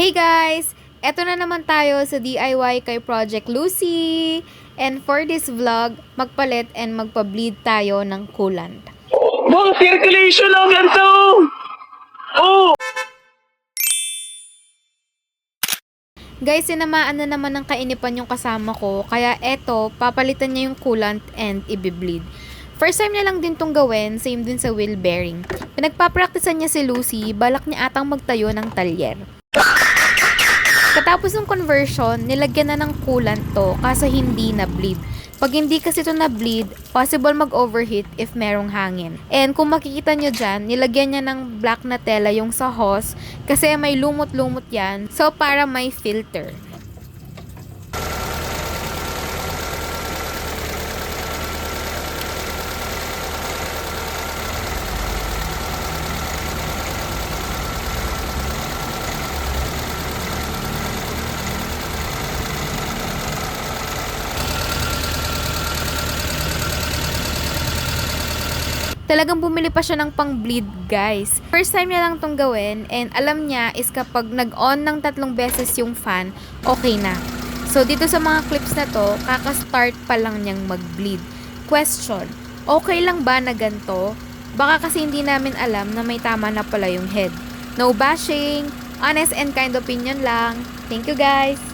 Hey guys! Eto na naman tayo sa DIY kay Project Lucy. And for this vlog, magpalit and magpa-bleed tayo ng coolant. Mga circulation lang ganito! Oh! Guys, sinamaan na naman ng kainipan yung kasama ko. Kaya eto, papalitan niya yung coolant and i-bleed. First time niya lang din tong gawin, same din sa wheel bearing. Pinagpapraktisan niya si Lucy, balak niya atang magtayo ng talyer. Katapos ng conversion, nilagyan na ng coolant to kaso hindi na bleed. Pag hindi kasi ito na bleed, possible mag-overheat if merong hangin. And kung makikita nyo dyan, nilagyan niya ng black na tela yung sa hose kasi may lumot-lumot yan. So para may filter. Talagang bumili pa siya ng pang-bleed, guys. First time niya lang tong gawin and alam niya is kapag nag-on ng 3 beses yung fan, okay na. So, dito sa mga clips na to, kaka-start pa lang niyang mag-bleed. Question, okay lang ba na ganito? Baka kasi hindi namin alam na may tama na pala yung head. No bashing, honest and kind opinion lang. Thank you, guys!